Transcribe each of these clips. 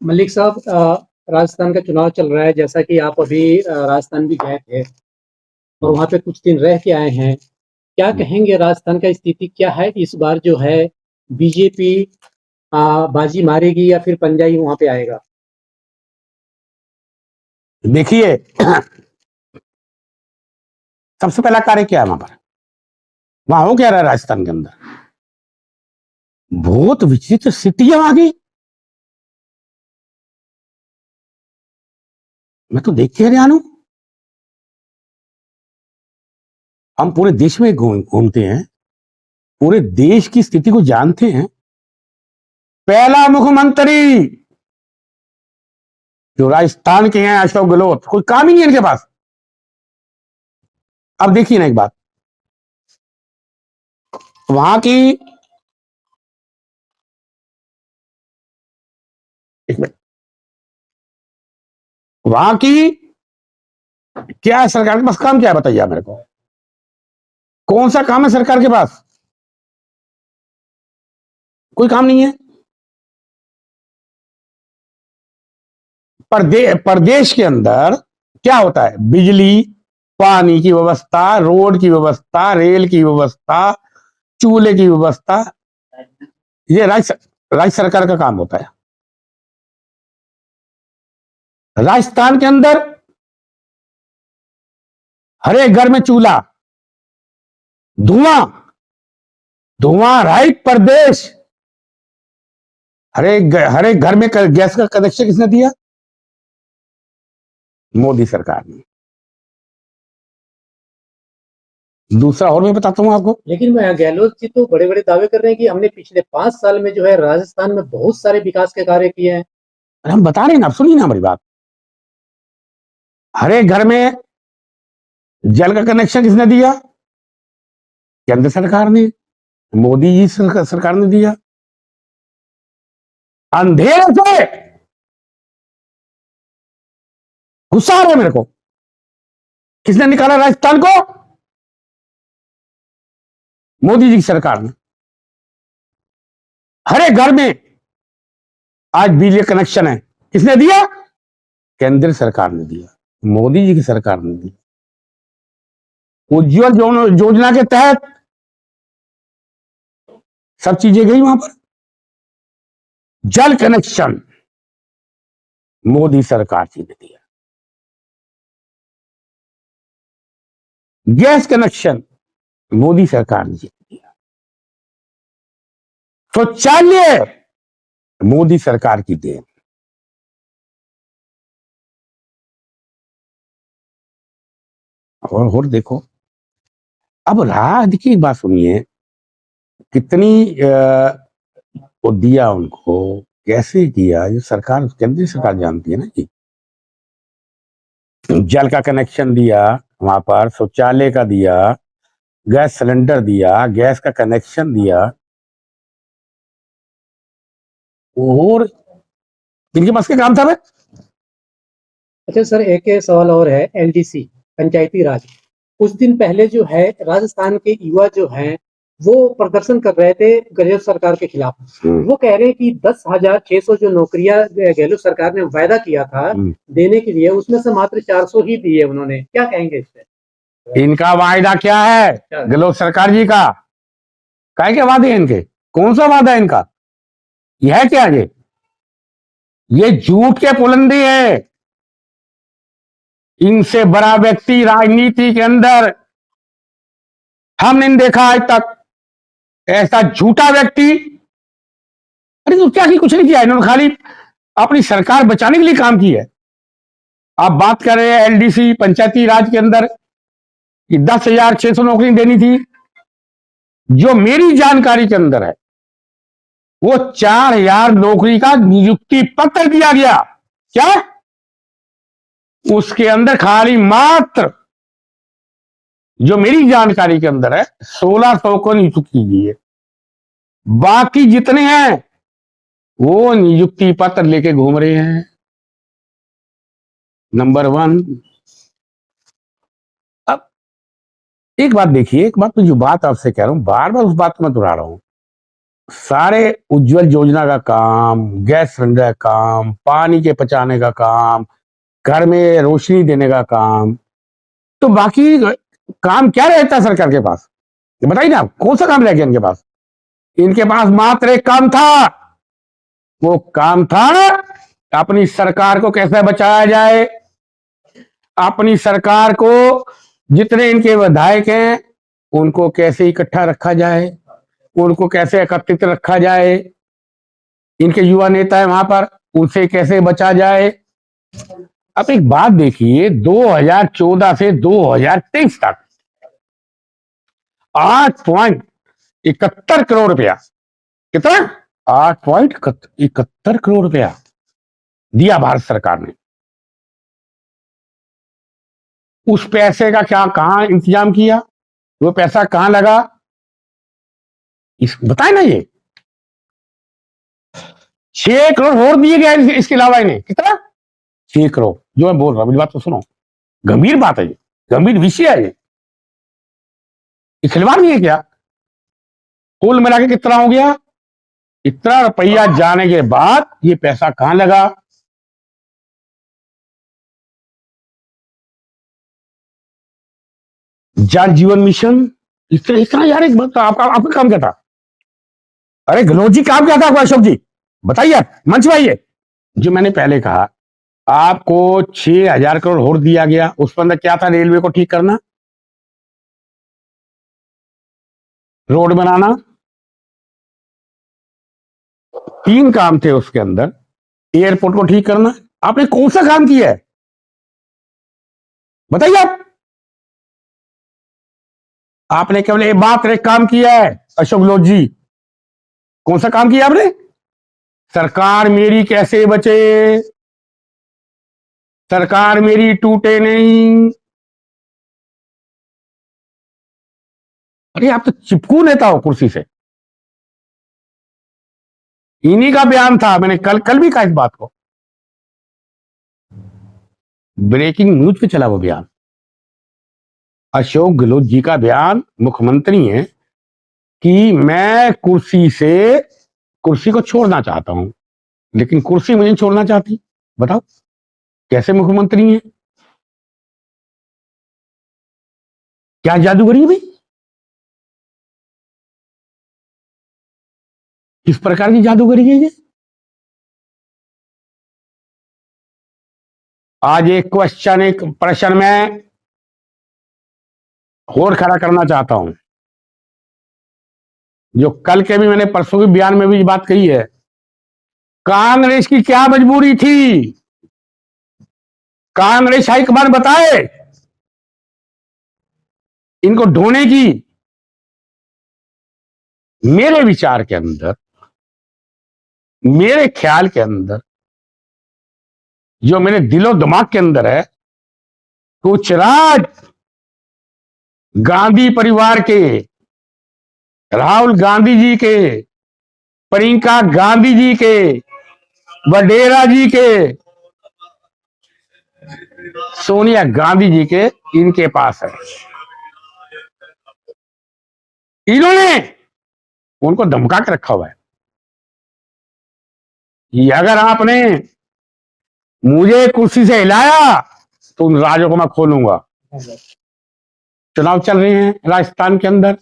मलिक साहब, राजस्थान का चुनाव चल रहा है। जैसा कि आप अभी राजस्थान भी गए थे और वहाँ पे कुछ दिन रह के आए हैं। क्या कहेंगे, राजस्थान का स्थिति क्या है इस बार जो है? बीजेपी बाजी मारेगी या फिर पंजा ही वहाँ पे आएगा? देखिए, सबसे पहला कार्य क्या है वहां पर? वहां हो क्या रहा है राजस्थान के अंदर? बहुत विचित्र स्थितियां आ गई। मैं तो देख के हैरान हूं। हम पूरे देश में घूमते हैं, पूरे देश की स्थिति को जानते हैं। पहला मुख्यमंत्री जो राजस्थान के हैं, अशोक गहलोत, कोई काम ही नहीं है इनके पास। अब देखिए ना एक बात, वहां की, एक मिनट, वहां की क्या है? सरकार के पास काम क्या है बताइए आप मेरे को। कौन सा काम है सरकार के पास? कोई काम नहीं है। प्रदेश के अंदर क्या होता है? बिजली, पानी की व्यवस्था, रोड की व्यवस्था, रेल की व्यवस्था, चूल्हे की व्यवस्था, ये राज्य सरकार का काम होता है। राजस्थान के अंदर हर एक घर में चूल्हा, धुआं धुआं राइट प्रदेश, हर एक घर में गैस का कनेक्शन किसने दिया? मोदी सरकार ने। दूसरा और मैं बताता हूं आपको। लेकिन गहलोत जी तो बड़े बड़े दावे कर रहे हैं कि हमने पिछले 5 साल में जो है राजस्थान में बहुत सारे विकास के कार्य किए हैं। हम बता रहे हैं ना, सुनिए ना हमारी बात। हर एक घर में जल का कनेक्शन किसने दिया? केंद्र सरकार ने, मोदी जी सरकार ने दिया। अंधेरे से गुस्सा आ रहा है मेरे को। किसने निकाला राजस्थान को? मोदी जी की सरकार ने। हर एक घर में आज बिजली कनेक्शन है, किसने दिया? केंद्र सरकार ने दिया, मोदी जी की सरकार ने दी। उज्ज्वल योजना के तहत सब चीजें गई वहां पर। जल कनेक्शन मोदी सरकार जी ने दिया, गैस कनेक्शन मोदी सरकार ने दिया, शौचालय मोदी सरकार की देन। और देखो, अब राज्य की बात सुनिए, कितनी वो दिया उनको, कैसे किया, ये सरकार, केंद्रीय सरकार जानती है ना जी। जल का कनेक्शन दिया वहां पर, शौचालय का दिया, गैस सिलेंडर दिया, गैस का कनेक्शन दिया, और इनके पास क्या काम था भाई? अच्छा सर, एक सवाल और है। एलडीसी, पंचायती राज, कुछ दिन पहले जो है राजस्थान के युवा जो हैं वो प्रदर्शन कर रहे थे गहलोत सरकार के खिलाफ। वो कह रहे हैं कि 10,600 जो नौकरियां गहलोत सरकार ने वायदा किया था देने के लिए, उसमें से मात्र 400 ही दिए उन्होंने। क्या कहेंगे इस पे? इनका वायदा क्या है गहलोत सरकार जी का? काय के वादे हैं इनके? कौन सा वादा है इनका? यह है क्या? ये झूठ के पुलंदी है। इनसे बड़ा व्यक्ति राजनीति के अंदर हमने नहीं देखा आज तक, ऐसा झूठा व्यक्ति। अरे तो क्या की कुछ नहीं किया इन्होंने, खाली अपनी सरकार बचाने के लिए काम की है। आप बात कर रहे हैं एलडीसी, पंचायती राज के अंदर कि 10,600 नौकरी देनी थी। जो मेरी जानकारी के अंदर है, वो 4,000 नौकरी का नियुक्ति पत्र दिया गया। क्या? उसके अंदर खाली मात्र, जो मेरी जानकारी के अंदर है, 1,600 को नियुक्ति की है। बाकी जितने हैं वो नियुक्ति पत्र लेके घूम रहे हैं। नंबर 1। अब एक बात देखिए, एक बात, तो जो बात आपसे कह रहा हूं, बार बार उस बात को मैं दोहरा रहा हूं। सारे उज्जवल योजना का काम, गैस सिलेंडर का काम, पानी के पहुंचाने का काम, घर में रोशनी देने का काम, तो बाकी काम क्या रहता है सरकार के पास? ये बताइए ना, कौन सा काम रह गया इनके पास? इनके पास मात्र एक काम था। वो काम था अपनी सरकार को कैसे बचाया जाए, अपनी सरकार को जितने इनके विधायक हैं उनको कैसे इकट्ठा रखा जाए, उनको कैसे एकत्रित रखा जाए, इनके युवा नेता है वहां पर, उनसे कैसे बचा जाए। अब एक बात देखिए, 2014 से 2023 तक 8.71 करोड़ रुपया, कितना? 8.71 करोड़ रुपया दिया भारत सरकार ने। उस पैसे का क्या, कहां इंतजाम किया, वो पैसा कहां लगा, बताए ना। ये 6 करोड़ और दिए गए इसके अलावा इन्हें, कितना? 6 करोड़। जो मैं बोल रहा हूं मेरी बात तो सुनो, गंभीर बात है ये, गंभीर विषय है ये खिलवाड़ नहीं है क्या? कुल मिला के कितना हो गया? इतना रुपया जाने के बाद ये पैसा कहां लगा? जल जीवन मिशन, इतना इतना यार, एक बात आपका काम क्या था? अरे गहलोत जी काम क्या था आपका? अशोक जी बताइए, आप मंच में आइए। जो मैंने पहले कहा, आपको 6,000 करोड़ और दिया गया, उस पर अंदर क्या था? रेलवे को ठीक करना, रोड बनाना, 3 काम थे उसके अंदर। एयरपोर्ट को ठीक करना। आपने कौन सा काम किया है बताइए आप? आपने केवल एक मात्र एक काम किया है अशोक गहलोत जी। कौन सा काम किया आपने? सरकार मेरी कैसे बचे, सरकार मेरी टूटे नहीं। अरे आप तो चिपकू नेता हो कुर्सी से। इन्हीं का बयान था, मैंने कल कल भी कहा इस बात को, ब्रेकिंग न्यूज पे चला वो बयान। अशोक गहलोत जी का बयान, मुख्यमंत्री हैं, कि मैं कुर्सी को छोड़ना चाहता हूं, लेकिन कुर्सी मुझे नहीं छोड़ना चाहती। बताओ कैसे मुख्यमंत्री हैं? क्या जादूगरी है भाई? किस प्रकार की जादूगरी है ये? आज एक प्रश्न में और खड़ा करना चाहता हूं, जो कल के भी मैंने परसों के बयान में भी बात कही है। कांग्रेस की क्या मजबूरी थी? कांग्रेस हाईकमान बताए इनको ढोने की। मेरे विचार के अंदर, मेरे ख्याल के अंदर, जो मेरे दिलो दिमाग के अंदर है, कुछ राज गांधी परिवार के, राहुल गांधी जी के, प्रियंका गांधी जी के, वडेरा जी के, सोनिया गांधी जी के, इनके पास है। इन्होंने उनको धमका के रखा हुआ है कि अगर आपने मुझे कुर्सी से हिलाया तो उन राजों को मैं खोलूंगा। चुनाव चल रहे हैं राजस्थान के अंदर।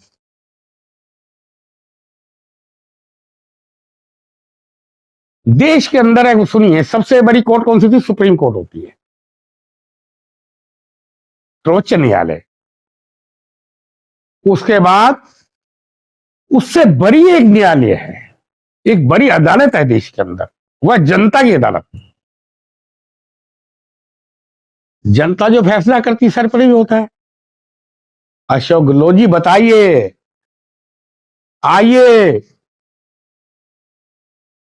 देश के अंदर है, सुनिए, सबसे बड़ी कोर्ट कौन सी थी? सुप्रीम कोर्ट होती है, सर्वोच्च न्यायालय। उसके बाद उससे बड़ी एक न्यायालय है, एक बड़ी अदालत है देश के अंदर, वह जनता की अदालत। जनता जो फैसला करती सर पर ही होता है। अशोक गहलोत जी बताइए, आइए,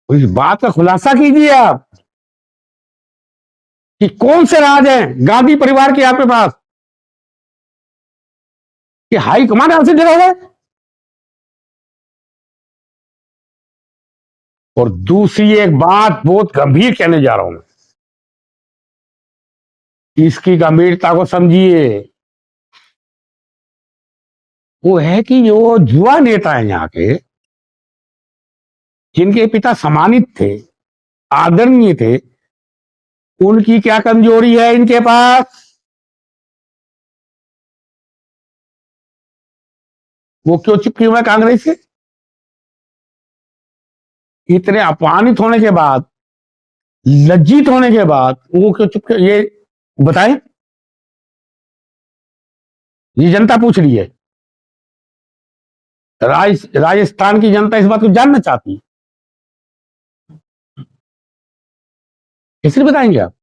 इस बात का खुलासा कीजिए आप कि कौन से राज हैं गांधी परिवार के आपके पास कि हाई कमांड आपसे डरा हुआ है। और दूसरी एक बात बहुत गंभीर कहने जा रहा हूं, इसकी गंभीरता को समझिए। वो है कि जो युवा नेता है यहाँ के, जिनके पिता सम्मानित थे, आदरणीय थे, उनकी क्या कमजोरी है इनके पास? वो क्यों चिपके हुए कांग्रेस से? इतने अपमानित होने के बाद, लज्जित होने के बाद वो क्यों चिपके? ये बताएं, ये जनता पूछ रही है। राजस्थान की जनता इस बात को जानना चाहती है। कैसे बताएंगे आप?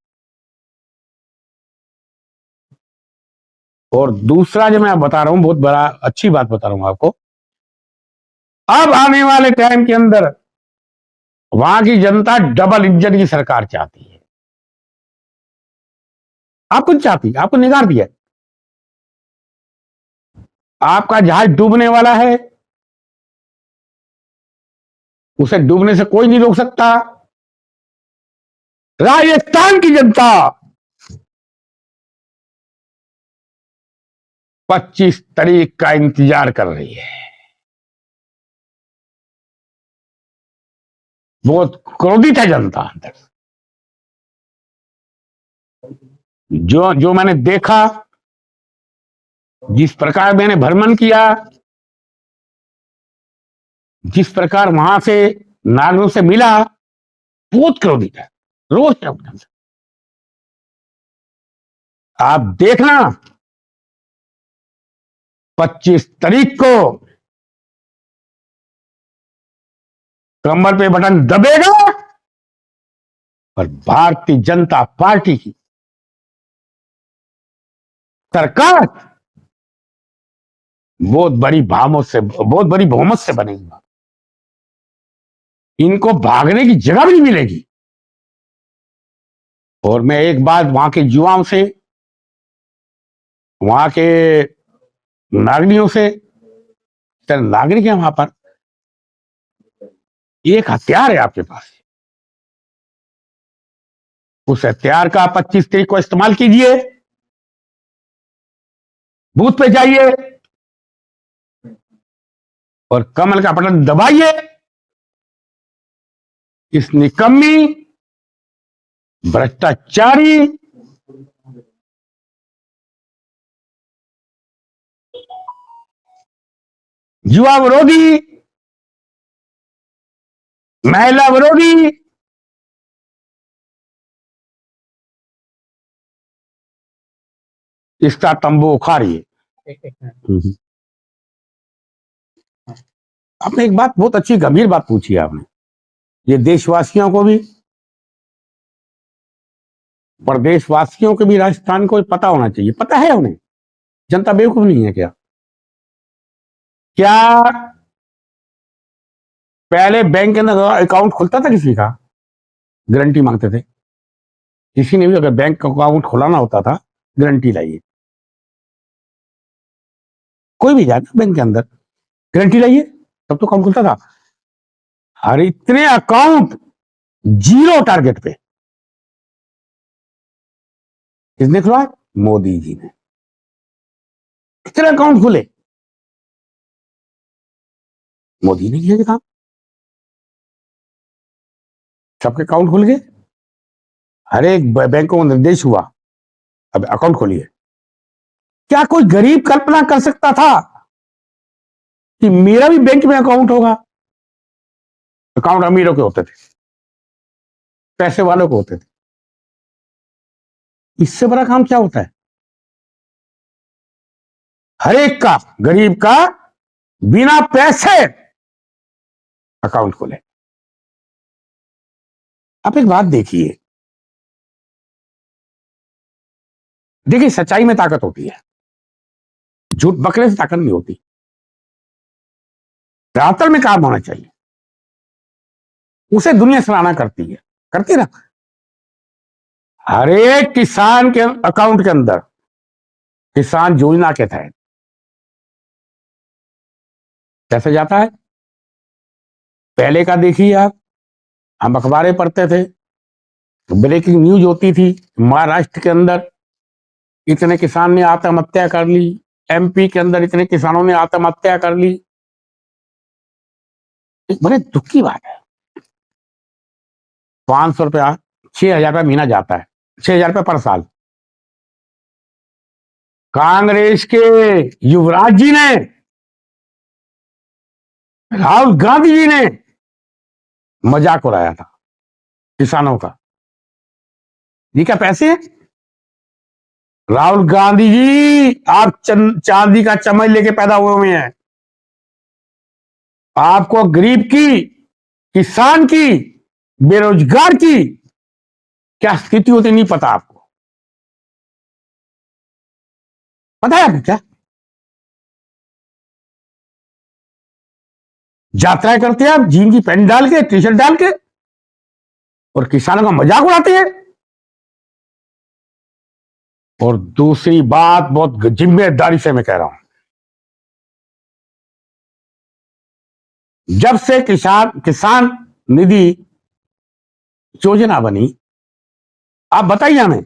और दूसरा जो मैं बता रहा हूं, बहुत बड़ा अच्छी बात बता रहा हूं आपको, अब आने वाले टाइम के अंदर वहां की जनता डबल इंजन की सरकार चाहती है। आपको नहीं चाहती, आपको निगार दिया। आपका जहाज डूबने वाला है, उसे डूबने से कोई नहीं रोक सकता। राजस्थान की जनता 25 तारीख का इंतजार कर रही है। बहुत क्रोधित है जनता अंदर। जो जो मैंने देखा, जिस प्रकार मैंने भ्रमण किया, जिस प्रकार वहां से नागरिकों से मिला, बहुत क्रोधित है, रोष है उनके अंदर। आप देखना 25 तारीख को कमर पे बटन दबेगा और भारतीय जनता पार्टी की सरकार बहुत बड़ी बहुमत से बनेगी। इनको भागने की जगह भी नहीं मिलेगी। और मैं एक बात वहां के युवाओं से, वहां के नागरिकों से, नागरिक है वहां पर, एक हथियार है आपके पास, उस हथियार का 25 तारीख को इस्तेमाल कीजिए। बूथ पे जाइए और कमल का बटन दबाइए। इस निकम्मी, भ्रष्टाचारी, युवा विरोधी, महिला विरोधी, इसका तंबू उखाड़िए। आपने एक बात, बहुत अच्छी गंभीर बात पूछी है आपने। ये देशवासियों को भी, प्रदेशवासियों को भी, राजस्थान को भी पता होना चाहिए। पता है उन्हें, जनता बेवकूफ नहीं है क्या? क्या पहले बैंक के अंदर अकाउंट खुलता था किसी का, गारंटी मांगते थे। किसी ने भी अगर बैंक का अकाउंट खुलाना होता था, गारंटी लाइए। कोई भी जाए बैंक के अंदर, गारंटी लाइए, तब तो अकाउंट खुलता था। और इतने अकाउंट जीरो टारगेट पे किसने खुलवाया? मोदी जी ने। कितने अकाउंट खुले? मोदी ने किया काम। सबके अकाउंट खुल गए। हर एक बैंकों को निर्देश हुआ, अब अकाउंट खोलिए। क्या कोई गरीब कल्पना कर सकता था कि मेरा भी बैंक में अकाउंट होगा? अकाउंट अमीरों के होते थे, पैसे वालों को होते थे। इससे बड़ा काम क्या होता है? हर एक का, गरीब का, बिना पैसे अकाउंट खोले। आप एक बात देखिए, देखिए सच्चाई में ताकत होती है, झूठ बकरे से ताकत नहीं होती। धरातल में काम होना चाहिए, उसे दुनिया सराहना करती है, करती ना। हर एक किसान के अकाउंट के अंदर किसान योजना के तहत कैसे जाता है? पहले का देखिए आप, हम अखबारें पढ़ते थे, ब्रेकिंग न्यूज होती थी, महाराष्ट्र के अंदर इतने किसान ने आत्महत्या कर ली, एमपी के अंदर इतने किसानों ने आत्महत्या कर ली। एक बड़े दुख की बात है। 500 रुपया 6,000 रुपया महीना जाता है, 6,000 रुपया पर साल। कांग्रेस के युवराज जी ने, राहुल गांधी जी ने मजाक उड़ाया था किसानों का। ये क्या पैसे हैं? राहुल गांधी जी, आप चांदी का चम्मच लेके पैदा हुए हैं। आपको गरीब की, किसान की, बेरोजगार की क्या स्थिति होती नहीं पता आपको? पता है आपको क्या? यात्राएं करते हैं आप जीन की पैंट डाल के, टी शर्ट डाल के, और किसानों का मजाक उड़ाते हैं। और दूसरी बात, बहुत जिम्मेदारी से मैं कह रहा हूं, जब से किसान निधि योजना बनी, आप बताइए हमें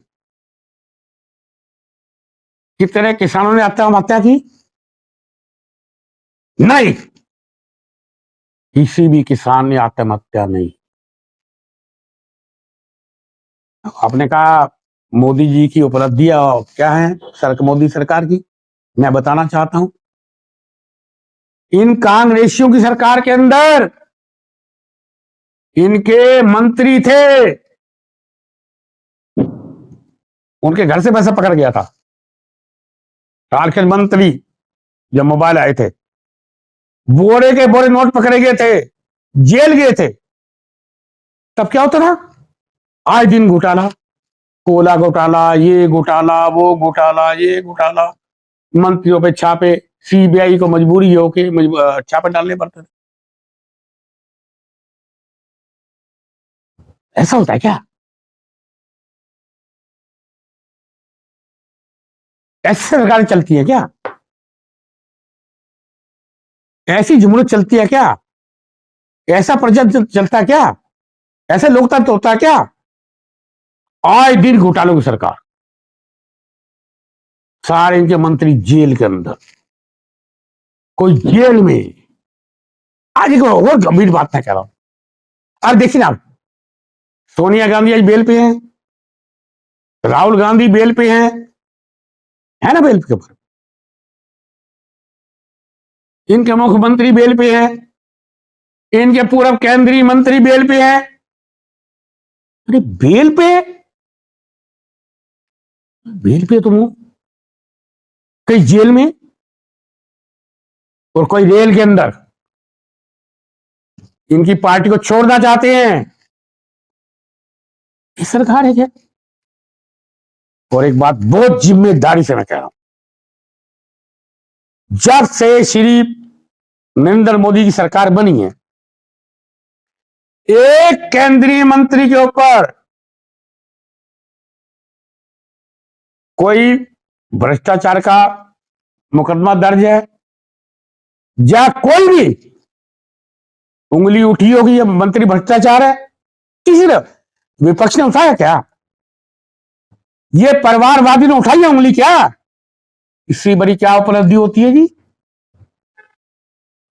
कितने किसानों ने आत्महत्या की? नहीं, किसी भी किसान ने आत्महत्या नहीं। आपने कहा मोदी जी की उपलब्धियां क्या है, मोदी सरकार की, मैं बताना चाहता हूं। इन कांग्रेसियों की सरकार के अंदर इनके मंत्री थे, उनके घर से पैसा पकड़ गया था। झारखंड मंत्री जब मोबाइल आए थे, बोरे के बोरे नोट पकड़े गए थे, जेल गए थे। तब क्या होता था? आए दिन घोटाला, कोला घोटाला, ये घोटाला, वो घोटाला, ये घोटाला, मंत्रियों पे छापे, सीबीआई को मजबूरी हो के छापे डालने पड़ते थे। ऐसा होता है क्या? ऐसी सरकारें चलती है क्या? ऐसी जुमूरत चलती है क्या? ऐसा प्रजा चलता है क्या? ऐसे लोकतंत्र होता है क्या? आए दिन घोटालों की सरकार, सारे इनके मंत्री जेल के अंदर, कोई जेल में। आज एक और गंभीर बात मैं कह रहा हूं, अब देखिए ना, सोनिया गांधी आज बेल पे हैं, राहुल गांधी बेल पे हैं, है ना बेल के ऊपर, इनके मुख्यमंत्री बेल पे हैं, इनके पूर्व केंद्रीय मंत्री बेल पे हैं। अरे बेल पे तुम हो, कहीं जेल में और कोई रेल के अंदर। इनकी पार्टी को छोड़ना चाहते हैं, ये सरकार है क्या? और एक बात बहुत जिम्मेदारी से मैं कह रहा हूं, जब से श्री नरेंद्र मोदी की सरकार बनी है, एक केंद्रीय मंत्री के ऊपर कोई भ्रष्टाचार का मुकदमा दर्ज है, या कोई भी उंगली उठी होगी ये मंत्री भ्रष्टाचार है, किसी ने, विपक्ष ने उठाया क्या? ये परिवारवादी ने उठाई है उंगली क्या? इससे बड़ी क्या उपलब्धि होती है जी?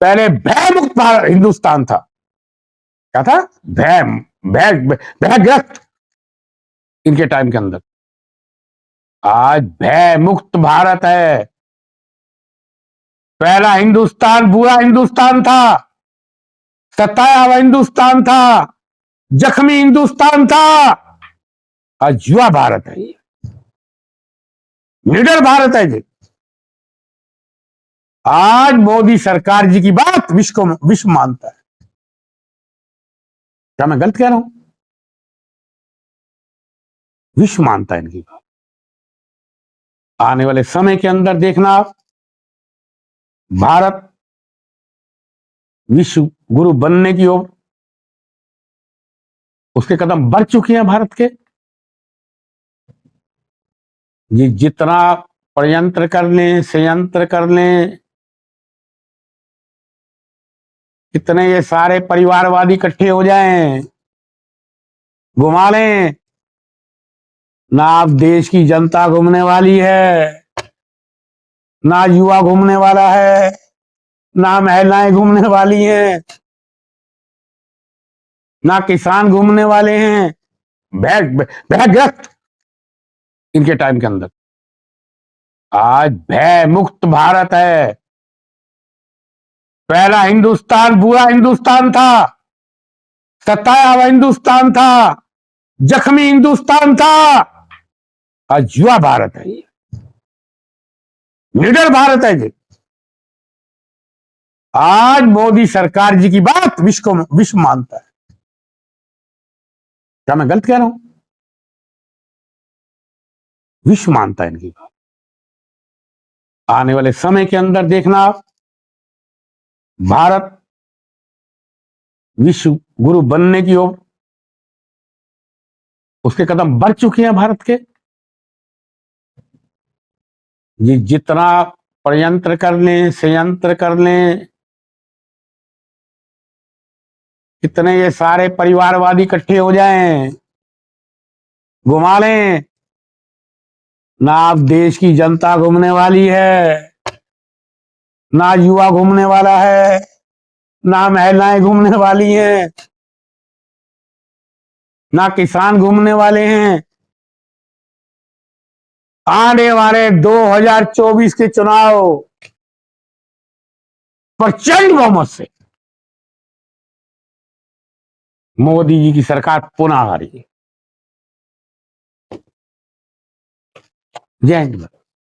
पहले भय मुक्त हिंदुस्तान था। क्या था? भय, भयग्रस्त इनके टाइम के अंदर। आज भय मुक्त भारत है। पहला हिंदुस्तान बुरा हिंदुस्तान था, सताया हुआ हिंदुस्तान था, जख्मी हिंदुस्तान था। आज युवा भारत है, निडर भारत है जी। आज मोदी सरकार जी की बात विश्व मानता है। क्या मैं गलत कह रहा हूं? विश्व मानता है इनकी बात। आने वाले समय के अंदर देखना आप, भारत विश्व गुरु बनने की ओर उसके कदम बढ़ चुके हैं भारत के। ये जितना षड्यंत्र कर लें, षड्यंत्र कर लें, कितने ये सारे परिवारवादी इकट्ठे हो जाएं, घुमा लें, ना आप देश की जनता घूमने वाली है, ना युवा घूमने वाला है, ना महिलाएं घूमने वाली हैं। ना किसान घूमने वाले हैं, भयग्रस्त इनके टाइम के अंदर। आज भय मुक्त भारत है। पहला हिंदुस्तान बुरा हिंदुस्तान था, सताया हुआ हिंदुस्तान था, जख्मी हिंदुस्तान था। आज युवा भारत है, निडर भारत है जी। आज मोदी सरकार जी की बात विश्व मानता है। क्या मैं गलत कह रहा हूं? विश्व मानता है इनकी बात। आने वाले समय के अंदर देखना आप, भारत विश्व गुरु बनने की ओर उसके कदम बढ़ चुके हैं भारत के। ये जितना षड्यंत्र कर लें, षड्यंत्र कर लें, कितने ये सारे परिवारवादी इकट्ठे हो जाएं, घुमा लें, ना आप देश की जनता घूमने वाली है, ना युवा घूमने वाला है, ना महिलाएं घूमने वाली हैं, ना किसान घूमने वाले हैं। आने वाले 2024 के चुनाव प्रचंड बहुमत से मोदी जी की सरकार पुनः आ रही है। जय हिंद।